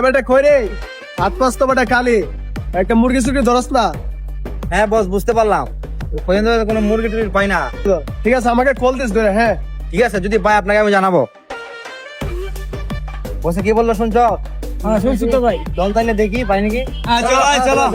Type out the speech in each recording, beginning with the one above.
বেটা কই রে? হাত পাস তো বেটা খালি, একটা মুরগি সুরগি ধরস না? হ্যাঁ বস, বুঝতে পারলাম। পর্যন্ত কোনো মুরগি টুরগি পাই না। ঠিক আছে, আমাকে কল দিস ধরে। হ্যাঁ ঠিক আছে, যদি পাই আপনাকে আমি জানাবো। বসে কি বললো শুনছ? হ্যাঁ শুনছি তো ভাই। দল তাইলে দেখি পাই নাকি। চলো।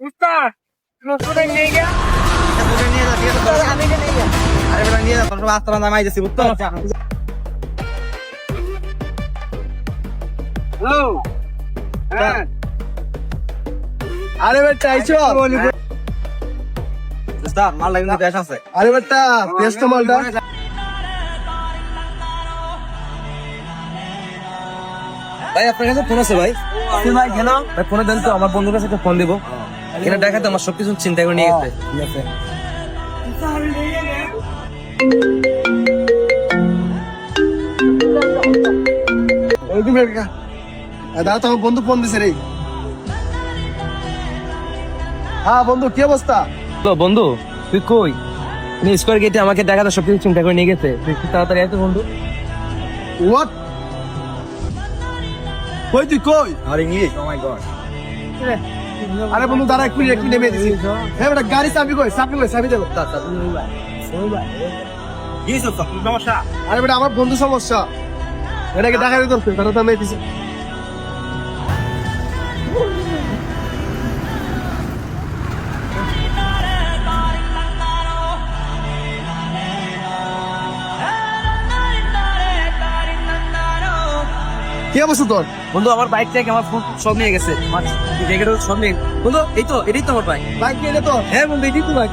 উস্তাদ নতুন নিয়ে গিয়া নিয়ে যা, ঠিক আছে? আমি কে নিয়ে গিয়া আরে বেটা নিয়ে যা, তোর সব আস্তানা নামাই দিছি, বুঝতো? হ্যালো হ্যাঁ আরে বেটা আইছো? দোস্তা, মাল লাগবে কিন্তু বেশ আছে। আরে বেটা পেস তো মালটা। ভাই আপনার কাছে ফোন আছে ভাই? ভাই কেন? ভাই ফোনে দেন তো, আমার বন্ধুর কাছে একটা ফোন দিব। এটা দেখাতে আমার সবকিছু চিন্তা করে নিয়ে গেছে। ঠিক আছে। ওই তুমি দাদা, তোমার বন্ধু ফোন দিছে রে। হ্যাঁ বন্ধু, কি অবস্থা? তো বন্ধু তুই কই? স্কোয়ার গেটে আমাকে দেখাতে সবকিছু চিন্তা করে নিয়ে গেছে। তুই একটু তাড়াতাড়ি আয় তো বন্ধু। হোয়াট? কই তুই কই? আর ইংলিশ, ও মাই গড। আরে বন্ধু দাঁড়া, এক মিনিট নেমে দিছি। হ্যাঁ বেটা, গাড়ি চাবি কই? চাবি দেবো। কি সমস্যা? আরে বেটা, আমার বন্ধু সমস্যা, এটাকে দেখা দিতে হবে, তারা তো আমি দিছি। কি অবস্থা তোর? বন্ধু আমার বাইক থেকে আমার ফোন সব নিয়ে গেছে। আমার জ্যাকেটও সব নিয়ে। বন্ধু এই তো, এটাই তো আমার বাইক। বাইক নিয়ে তো? হ্যাঁ বন্ধু, এটাই তো বাইক।